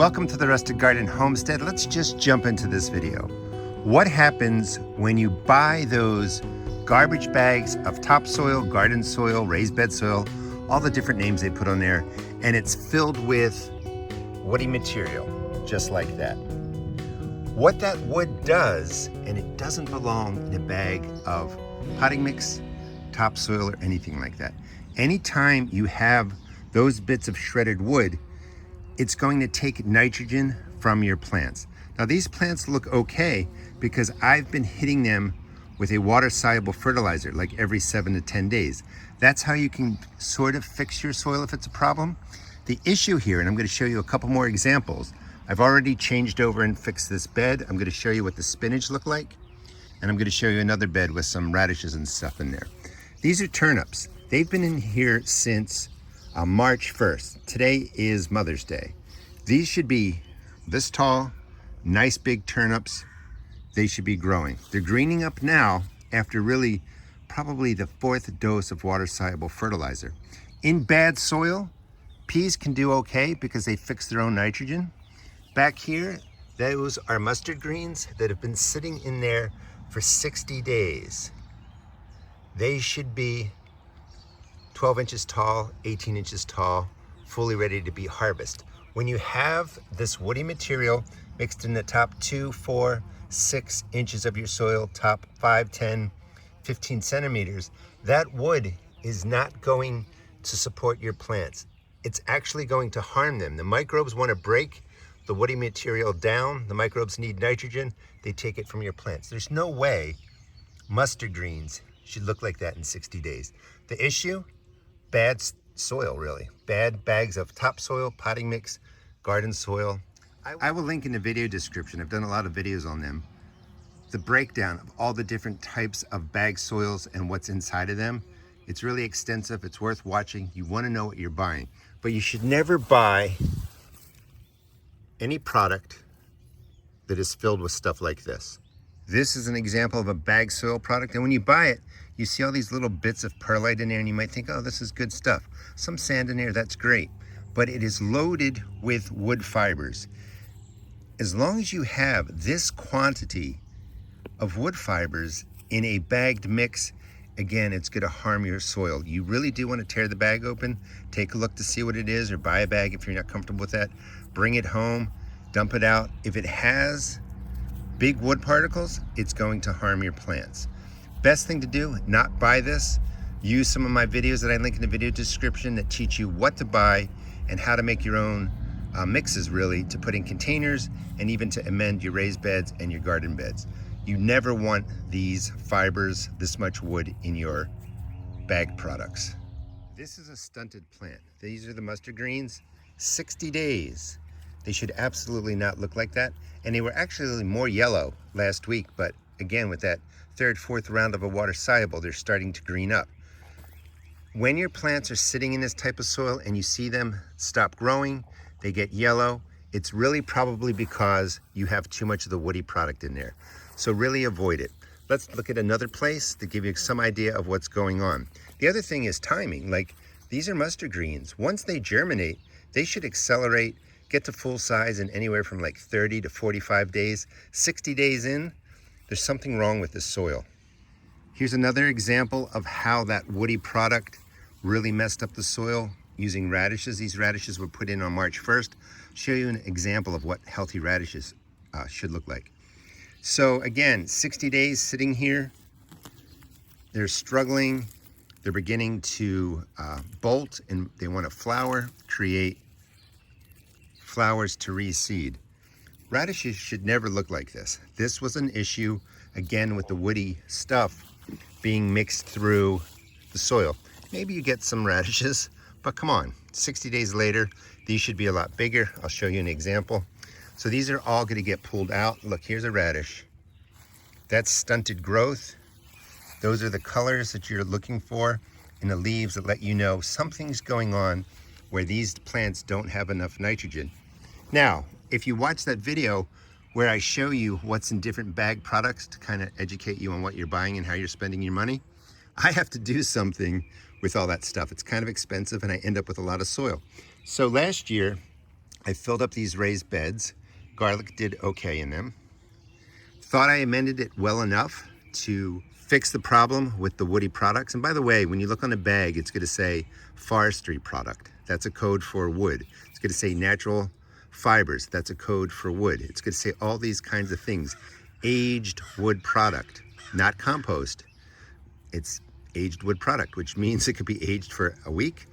Welcome to the Rustic Garden Homestead. Let's just jump into this video. What happens when you buy those garbage bags of topsoil, garden soil, raised bed soil, all the different names they put on there, and it's filled with woody material, just like that. What that wood does, and it doesn't belong in a bag of potting mix, topsoil, or anything like that. Anytime you have those bits of shredded wood, it's going to take nitrogen from your plants. Now these plants look okay because I've been hitting them with a water-soluble fertilizer like every 7 to 10 days. That's how you can sort of fix your soil if it's a problem. The issue here, and I'm going to show you a couple more examples. I've already changed over and fixed this bed. I'm going to show you what the spinach look like, and I'm going to show you another bed with some radishes and stuff in there. These are turnips. They've been in here since March 1st. Today is Mother's Day. These should be this tall, nice big turnips. They should be growing. They're greening up now after really probably the 4th dose of water-soluble fertilizer. In bad soil, peas can do okay because they fix their own nitrogen. Back here, those are mustard greens that have been sitting in there for 60 days. They should be 12 inches tall, 18 inches tall, fully ready to be harvested. When you have this woody material mixed in the top 2, 4, 6 inches of your soil, top 5, 10, 15 centimeters, that wood is not going to support your plants. It's actually going to harm them. The microbes want to break the woody material down. The microbes need nitrogen. They take it from your plants. There's no way mustard greens should look like that in 60 days. The issue? Bad soil, really. Bad bags of topsoil, potting mix, garden soil. I will link in the video description. I've done a lot of videos on them. The breakdown of all the different types of bag soils and what's inside of them. It's really extensive. It's worth watching. You want to know what you're buying. But you should never buy any product that is filled with stuff like this. This is an example of a bag soil product, and when you buy it, you see all these little bits of perlite in there, and you might think, oh, this is good stuff. Some sand in there, that's great. But it is loaded with wood fibers. As long as you have this quantity of wood fibers in a bagged mix, again, it's going to harm your soil. You really do want to tear the bag open, take a look to see what it is, or buy a bag if you're not comfortable with that. Bring it home, dump it out. If it has big wood particles, it's going to harm your plants. Best thing to do, not buy this. Use some of my videos that I link in the video description that teach you what to buy and how to make your own mixes, really, to put in containers and even to amend your raised beds and your garden beds. You never want these fibers, this much wood in your bagged products. This is a stunted plant. These are the mustard greens, 60 days. They should absolutely not look like that. And they were actually more yellow last week, but again, with that 3rd, 4th round of a water soluble, they're starting to green up. When your plants are sitting in this type of soil and you see them stop growing, they get yellow, it's really probably because you have too much of the woody product in there. So really avoid it. Let's look at another place to give you some idea of what's going on. The other thing is timing. Like, these are mustard greens. Once they germinate, they should accelerate, get to full size in anywhere from like 30 to 45 days. 60 days in, there's something wrong with the soil. Here's another example of how that woody product really messed up the soil using radishes. These radishes were put in on March 1st. Show you an example of what healthy radishes should look like. So again, 60 days sitting here, they're struggling. They're beginning to bolt, and they want to flower, create flowers to reseed. Radishes should never look like this. This was an issue, again, with the woody stuff being mixed through the soil. Maybe you get some radishes, but come on, 60 days later, these should be a lot bigger. I'll show you an example. So these are all going to get pulled out. Look, here's a radish. That's stunted growth. Those are the colors that you're looking for in the leaves that let you know something's going on where these plants don't have enough nitrogen. Now, if you watch that video where I show you what's in different bag products to kind of educate you on what you're buying and how you're spending your money, I have to do something with all that stuff. It's kind of expensive and I end up with a lot of soil. So last year, I filled up these raised beds. Garlic did okay in them. Thought I amended it well enough to fix the problem with the woody products. And by the way, when you look on the bag, it's going to say forestry product. That's a code for wood. It's going to say natural fibers. That's a code for wood. It's going to say all these kinds of things. Aged wood product, not compost. It's aged wood product, which means it could be aged for a week,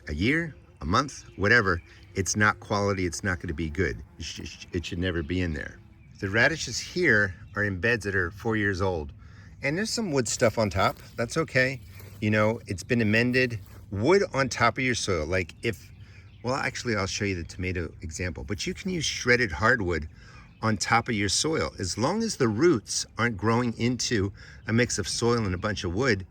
a year, a month, whatever. It's not quality. It's not going to be good. It should never be in there. The radishes here are in beds that are 4 years old. And there's some wood stuff on top. That's okay. You know, it's been amended. Wood on top of your soil. Like if, well, actually, I'll show you the tomato example. But you can use shredded hardwood on top of your soil. As long as the roots aren't growing into a mix of soil and a bunch of wood,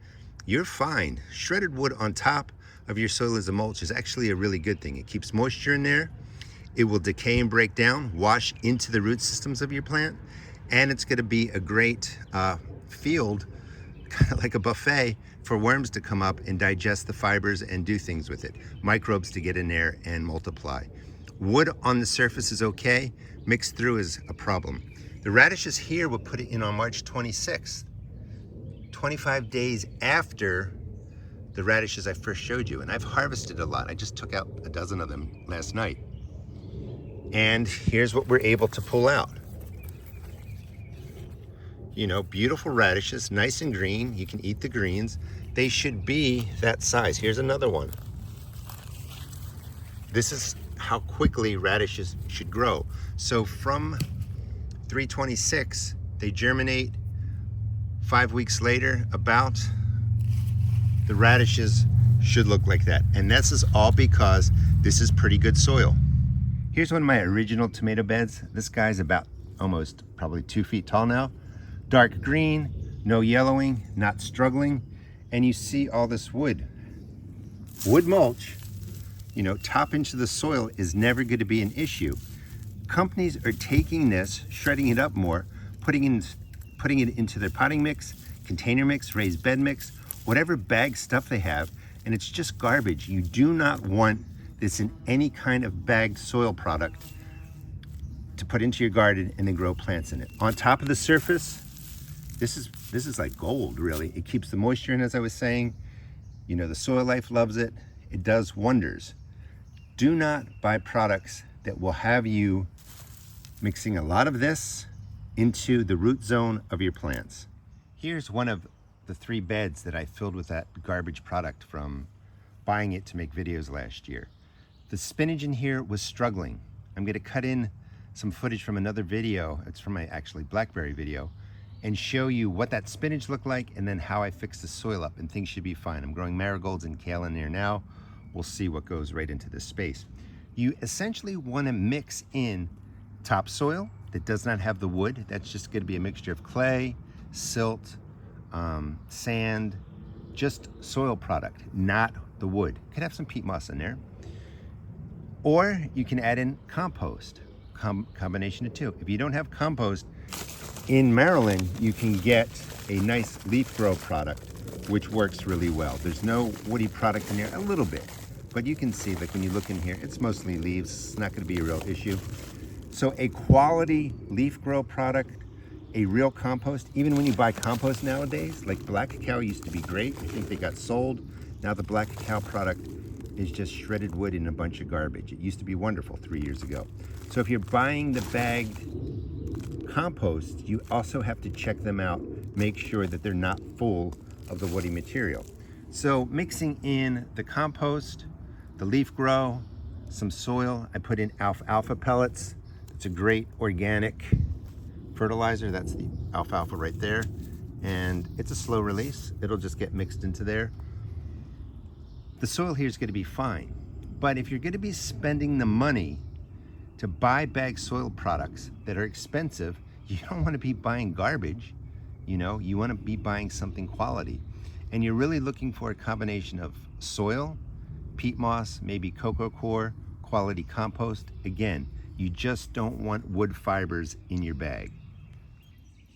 you're fine. Shredded wood on top of your soil as a mulch is actually a really good thing. It keeps moisture in there. It will decay and break down, wash into the root systems of your plant, and it's going to be a great field, kind of like a buffet, for worms to come up and digest the fibers and do things with it. Microbes to get in there and multiply. Wood on the surface is okay. Mixed through is a problem. The radishes here, we'll put it in on March 26th, 25 days after the radishes I first showed you. And I've harvested a lot. I just took out a dozen of them last night. And here's what we're able to pull out. You know, beautiful radishes, nice and green. You can eat the greens. They should be that size. Here's another one. This is how quickly radishes should grow. So from 326, they germinate. 5 weeks later, about, the radishes should look like that. And this is all because this is pretty good soil. Here's one of my original tomato beds. This guy's about almost probably 2 feet tall now. Dark green, no yellowing, not struggling. And you see all this wood. Wood mulch, you know, top into the soil is never going to be an issue. Companies are taking this, shredding it up more, putting it into their potting mix, container mix, raised bed mix, whatever bag stuff they have, and it's just garbage. You do not want this in any kind of bagged soil product to put into your garden and then grow plants in it. On top of the surface, this is like gold, really. It keeps the moisture in, as I was saying. You know, the soil life loves it. It does wonders. Do not buy products that will have you mixing a lot of this into the root zone of your plants. Here's one of the 3 beds that I filled with that garbage product from buying it to make videos last year. The spinach in here was struggling. I'm going to cut in some footage from another video. It's from my actually blackberry video, and show you what that spinach looked like and then how I fixed the soil up, and things should be fine. I'm growing marigolds and kale in there now. We'll see what goes right into this space. You essentially want to mix in topsoil that does not have the wood. That's just going to be a mixture of clay, silt, sand, just soil product, not the wood. Could have some peat moss in there. Or you can add in compost, combination of two. If you don't have compost, in Maryland, you can get a nice leaf grow product, which works really well. There's no woody product in there, a little bit, but you can see, like when you look in here, it's mostly leaves. It's not gonna be a real issue. So a quality leaf grow product, a real compost, even when you buy compost nowadays, like Black Cacao used to be great. I think they got sold. Now the Black Cacao product is just shredded wood in a bunch of garbage. It used to be wonderful 3 years ago. So if you're buying the bagged compost, you also have to check them out, make sure that they're not full of the woody material. So mixing in the compost, the leaf grow, some soil. I put in alfalfa pellets. It's a great organic fertilizer. That's the alfalfa right there. And it's a slow release. It'll just get mixed into there. The soil here is going to be fine. But if you're going to be spending the money to buy bagged soil products that are expensive, you don't want to be buying garbage. You know, you want to be buying something quality. And you're really looking for a combination of soil, peat moss, maybe cocoa coir, quality compost. Again, you just don't want wood fibers in your bag.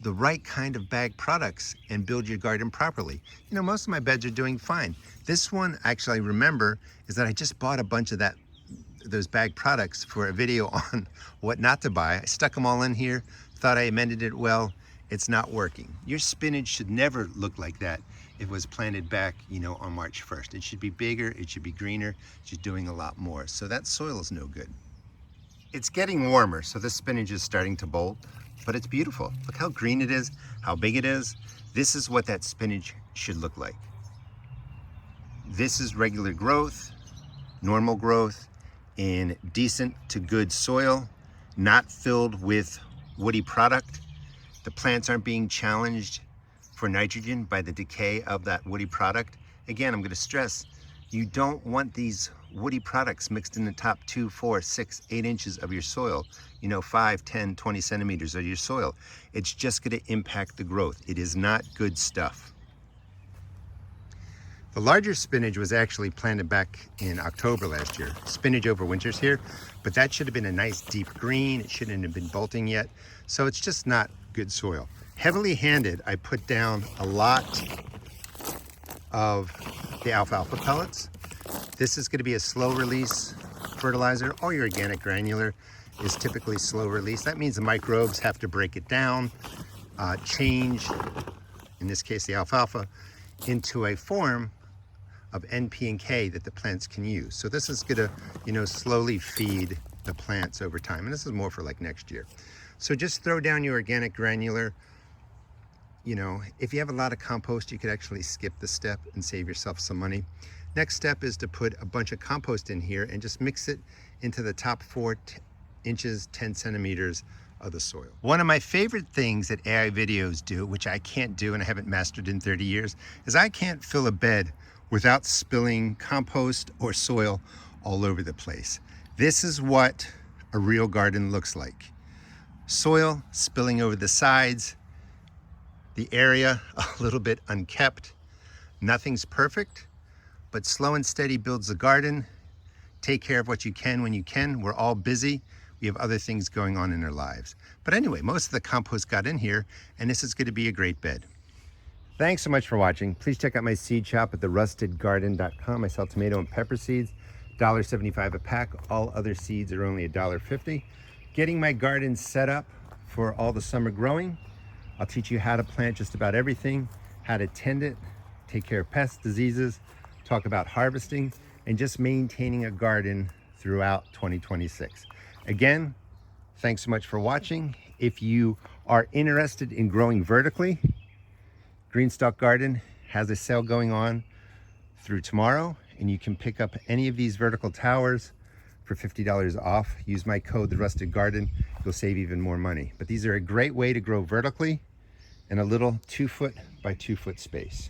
The right kind of bag products and build your garden properly. You know, most of my beds are doing fine. This one, actually, I remember, is that I just bought a bunch of that those bag products for a video on what not to buy. I stuck them all in here, thought I amended it well. It's not working. Your spinach should never look like that if it was planted back, you know, on March 1st. It should be bigger, it should be greener, it should be doing a lot more. So that soil is no good. It's getting warmer, so this spinach is starting to bolt, but it's beautiful. Look how green it is, how big it is. This is what that spinach should look like. This is regular growth, normal growth in decent to good soil, not filled with woody product. The plants aren't being challenged for nitrogen by the decay of that woody product. Again, I'm going to stress, you don't want these woody products mixed in the top 2, 4, 6, 8 inches of your soil, you know, 5, 10, 20 centimeters of your soil. It's just going to impact the growth. It is not good stuff. The larger spinach was actually planted back in October last year. Spinach overwinters here, but that should have been a nice deep green. It shouldn't have been bolting yet. So it's just not good soil. Heavily handed, I put down a lot of the alfalfa pellets. This is going to be a slow release fertilizer. All your organic granular is typically slow release. That means the microbes have to break it down, change, in this case the alfalfa, into a form of NP and K that the plants can use. So this is gonna, you know, slowly feed the plants over time. And this is more for like next year. So just throw down your organic granular. You know, if you have a lot of compost, you could actually skip the step and save yourself some money. Next step is to put a bunch of compost in here and just mix it into the top 4 inches, 10 centimeters of the soil. One of my favorite things that AI videos do, which I can't do and I haven't mastered in 30 years, is I can't fill a bed without spilling compost or soil all over the place. This is what a real garden looks like. Soil spilling over the sides, the area a little bit unkept. Nothing's perfect, but slow and steady builds the garden. Take care of what you can when you can. We're all busy. We have other things going on in our lives. But anyway, most of the compost got in here, and this is going to be a great bed. Thanks so much for watching. Please check out my seed shop at therustedgarden.com. I sell tomato and pepper seeds, $1.75 a pack. All other seeds are only $1.50. Getting my garden set up for all the summer growing. I'll teach you how to plant just about everything, how to tend it, take care of pests, diseases, talk about harvesting, and just maintaining a garden throughout 2026. Again, thanks so much for watching. If you are interested in growing vertically, Greenstalk Garden has a sale going on through tomorrow, and you can pick up any of these vertical towers for $50 off. Use my code, TheRustedGarden. You'll save even more money. But these are a great way to grow vertically in a little 2 foot by 2 foot space.